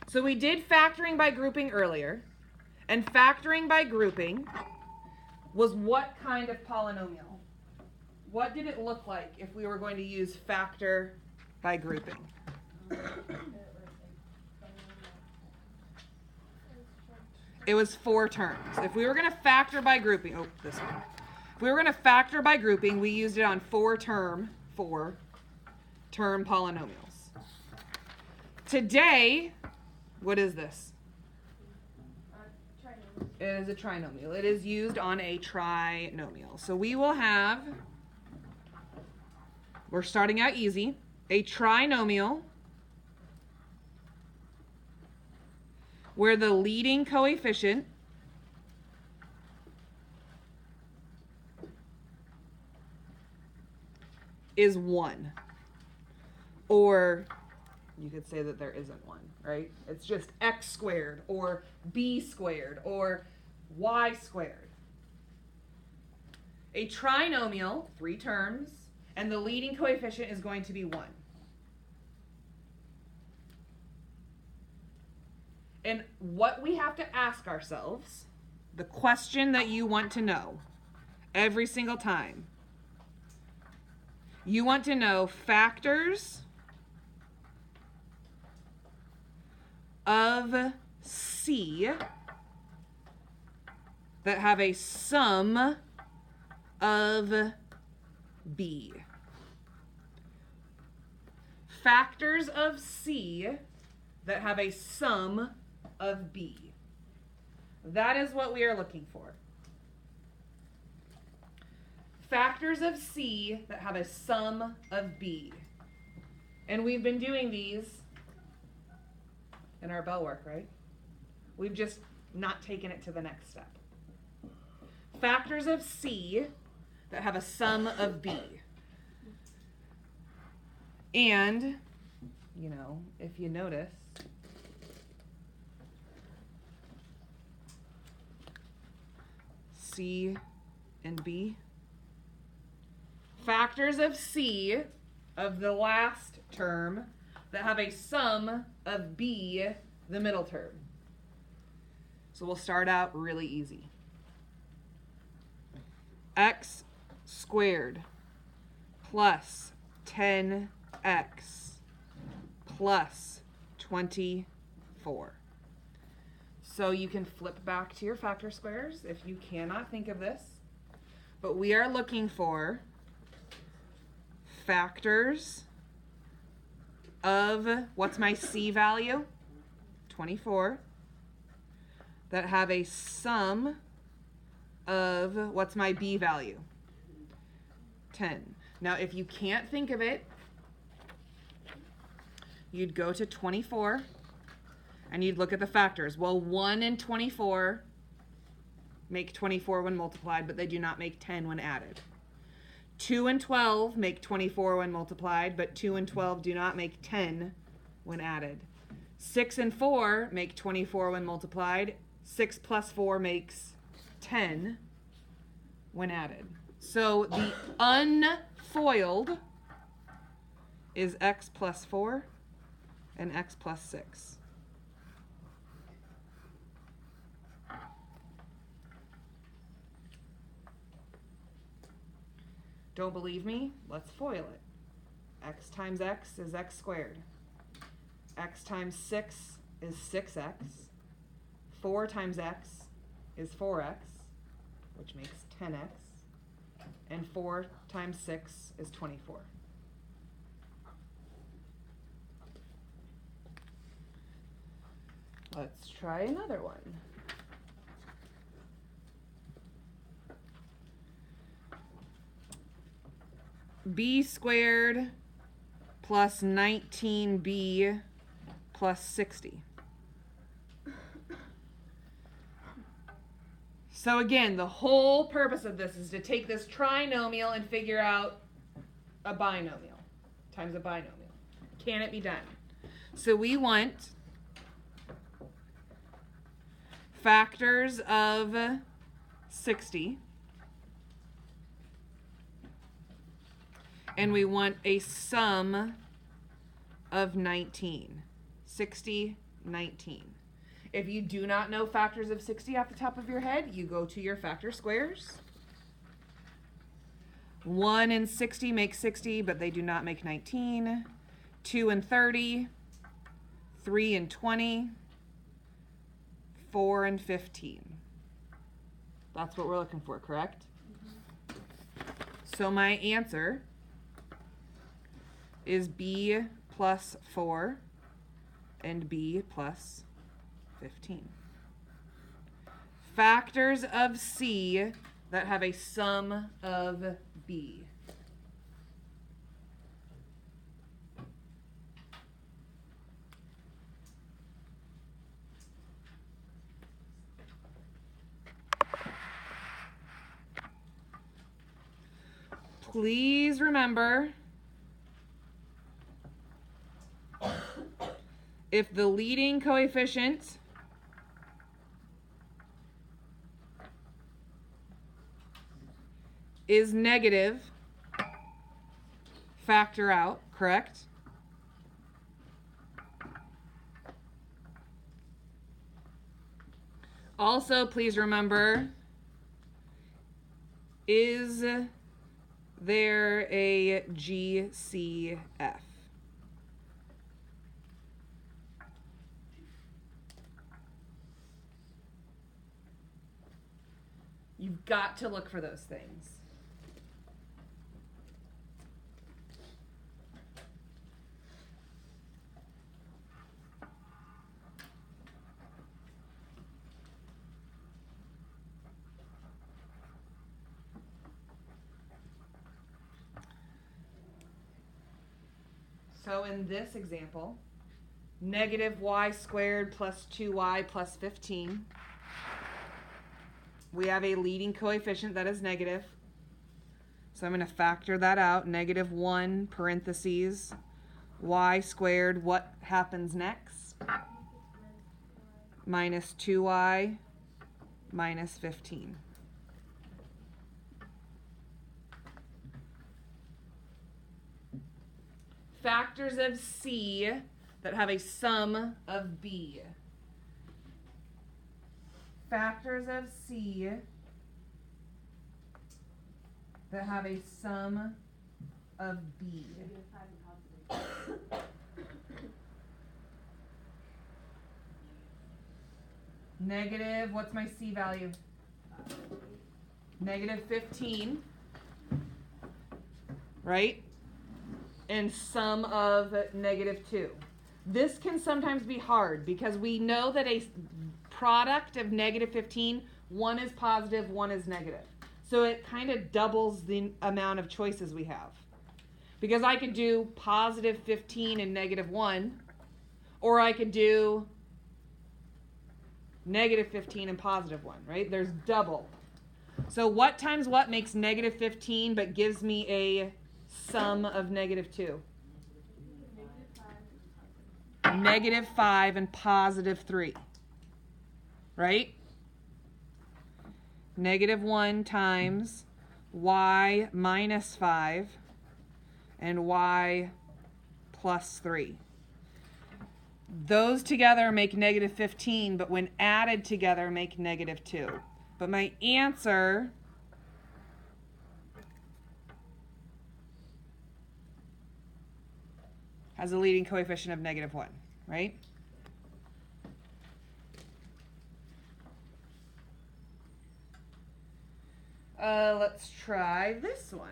So we did factoring by grouping earlier. And factoring by grouping was what kind of polynomial? What did it look like if we were going to use factor by grouping? It was 4 terms. If we were going to factor by grouping, this one. If we were going to factor by grouping, we used it on 4 term polynomials. Today, what is this? It is a trinomial. It is used on a trinomial. So we will have, we're starting out easy, a trinomial where the leading coefficient is 1. Or you could say that there isn't one, right? It's just x squared or b squared or y squared. A trinomial, 3 terms, and the leading coefficient is going to be 1. And what we have to ask ourselves, the question that you want to know every single time, you want to know factors of C that have a sum of B. Factors of C that have a sum of B. That is what we are looking for. Factors of C that have a sum of B. And we've been doing these in our bell work, right? We've just not taken it to the next step. Factors of C that have a sum of B. And, you know, if you notice, C and B. Factors of C of the last term that have a sum of B, the middle term. So we'll start out really easy. X squared plus 10x plus 24. So you can flip back to your factor squares if you cannot think of this. But we are looking for factors of, what's my C value? 24. That have a sum of, what's my B value? 10. Now, if you can't think of it, you'd go to 24 and you'd look at the factors. Well, 1 and 24 make 24 when multiplied, but they do not make 10 when added. 2 and 12 make 24 when multiplied, but 2 and 12 do not make 10 when added. 6 and 4 make 24 when multiplied. 6 plus 4 makes 10 when added. So the unfoiled is x plus 4 and x plus 6. Don't believe me? Let's foil it. X times x is x squared. X times 6 is 6x. 4 times x is 4x, which makes 10x. And 4 times 6 is 24. Let's try another one. B squared plus 19b plus 60. So again, the whole purpose of this is to take this trinomial and figure out a binomial times a binomial. Can it be done? So we want factors of 60. And we want a sum of 19. 60 19. If you do not know factors of 60 off the top of your head, you go to your factor squares. 1 and 60 make 60, but they do not make 19. 2 and 30, 3 and 20, 4 and 15. That's what we're looking for, correct? So my answer is B plus 4 and B plus 15. Factors of C that have a sum of B. Please remember, if the leading coefficient is negative, factor out, correct? Also, please remember, is there a GCF? You've got to look for those things. So in this example, negative y squared plus 2y plus 15. We have a leading coefficient that is negative. So I'm going to factor that out. Negative 1 parentheses y squared. What happens next? Minus 2y minus 15. Factors of C that have a sum of B. Factors of C that have a sum of B. Negative, what's my C value? Negative 15, right? And sum of negative 2. This can sometimes be hard because we know that a product of negative 15, one is positive, one is negative. So it kind of doubles the amount of choices we have. Because I could do positive 15 and negative 1, or I could do negative 15 and positive 1, right? There's double. So what times what makes negative 15 but gives me a sum of negative 2? Negative 5 and positive 3. Right? Negative 1 times y minus 5 and y plus 3. Those together make negative 15, but when added together make negative 2. But my answer has a leading coefficient of negative 1, right? Let's try this one.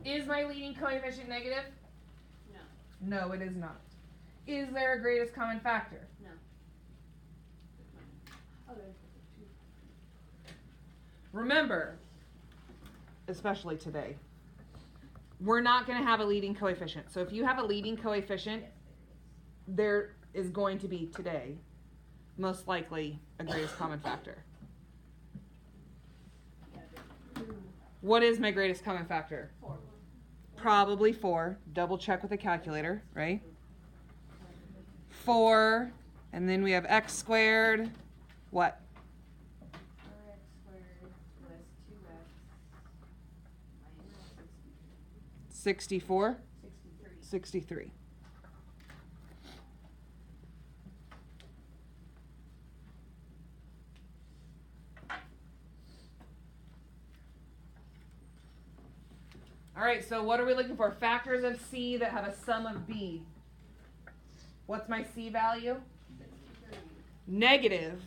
Is my leading coefficient negative? No. No, it is not. Is there a greatest common factor? No. Remember, especially today, we're not going to have a leading coefficient. So if you have a leading coefficient, there is going to be today, most likely, a greatest common factor. What is my greatest common factor? 4. Probably 4. Double check with a calculator, right? 4 And then we have x squared. What? 4x squared plus 2x minus 64? 63. 63. All right, so what are we looking for? Factors of C that have a sum of B. What's my C value? 63. Negative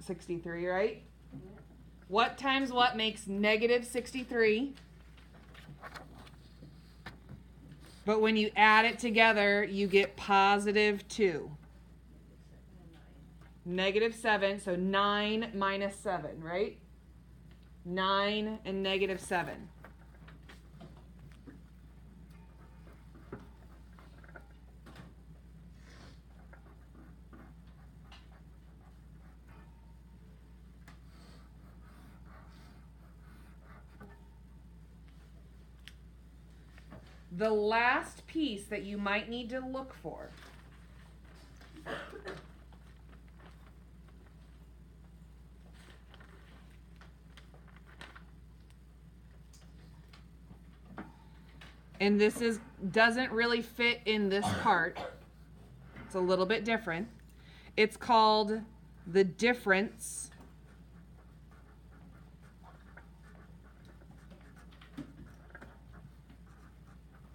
63, right? Yep. What times what makes negative 63? But when you add it together, you get positive 2. Negative 7, so 9 minus 7, right? 9 and negative 7. The last piece that you might need to look for and this doesn't really fit in this part. It's a little bit different. It's called the difference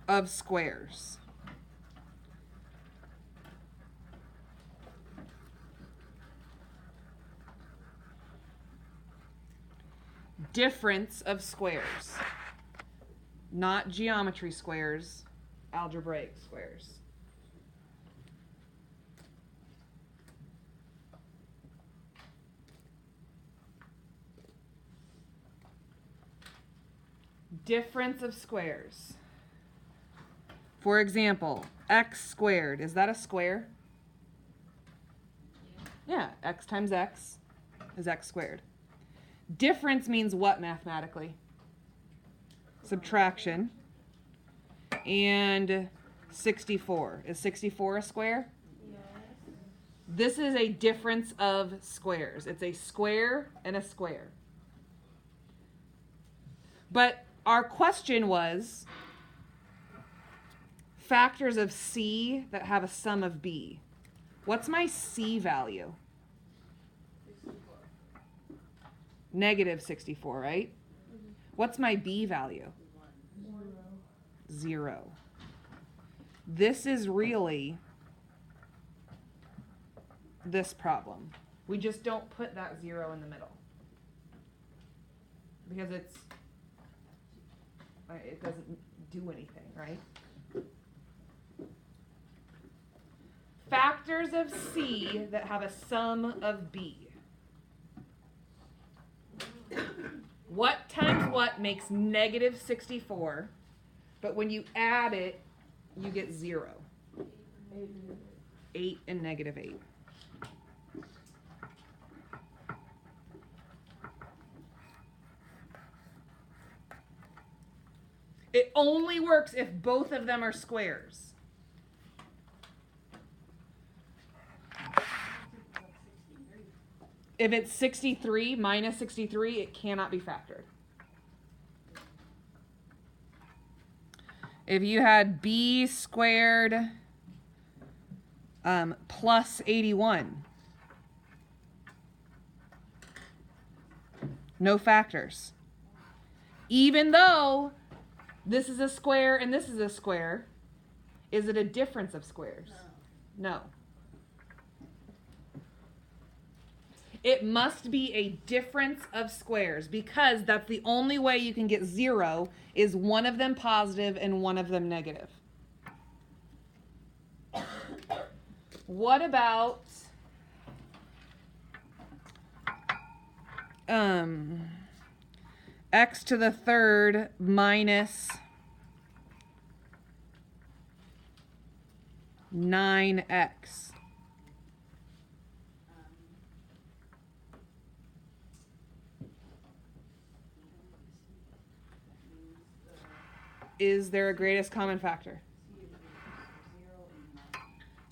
of squares. Difference of squares. Not geometry squares, algebraic squares. Difference of squares. For example, x squared. Is that a square? Yeah, x times x is x squared. Difference means what mathematically? Subtraction. And 64. Is 64 a square? Yes. This is a difference of squares. It's a square and a square. But our question was factors of C that have a sum of B. What's my C value? 64. Negative 64, right? Mm-hmm. What's my B value? 1. 0. This is really this problem. We just don't put that 0 in the middle. Because it doesn't do anything, right? Factors of C that have a sum of B. What times what makes negative 64, but when you add it, you get 0. 8 and negative 8. It only works if both of them are squares. If it's 63 minus 63, it cannot be factored. If you had b squared plus 81, no factors. Even though this is a square and this is a square, is it a difference of squares? No. It must be a difference of squares because that's the only way you can get 0 is one of them positive and one of them negative. What about x to the third minus 9x? Is there a greatest common factor?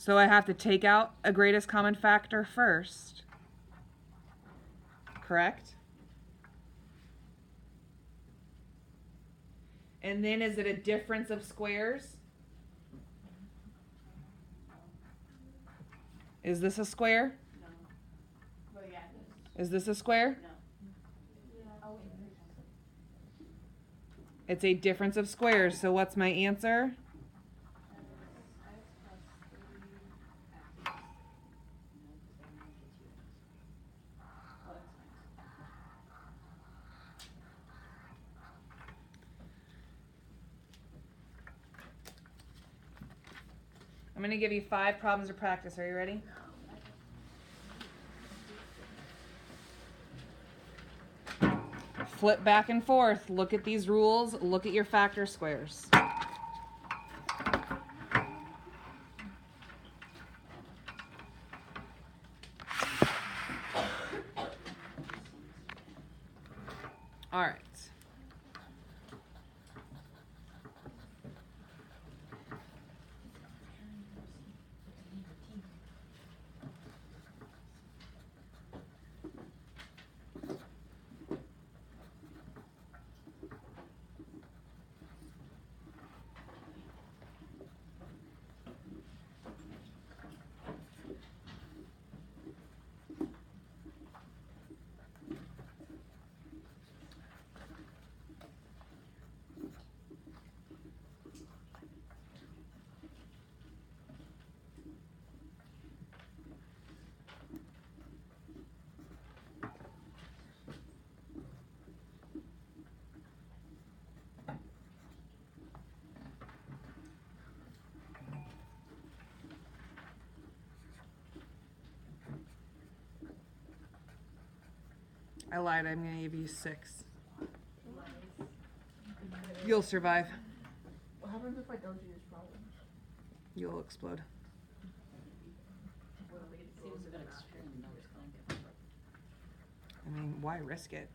So I have to take out a greatest common factor first. Correct? And then is it a difference of squares? Is this a square? No. Well, yeah, it Is this a square? is. No. Oh, wait. It's a difference of squares. So what's my answer? I'm going to give you 5 problems to practice. Are you ready? Flip back and forth. Look at these rules. Look at your factor squares. All right. I lied. I'm going to give you 6. You'll survive. What happens if I don't do this problem? You'll explode. Seems a bit extreme, no, it's going to. I mean, why risk it?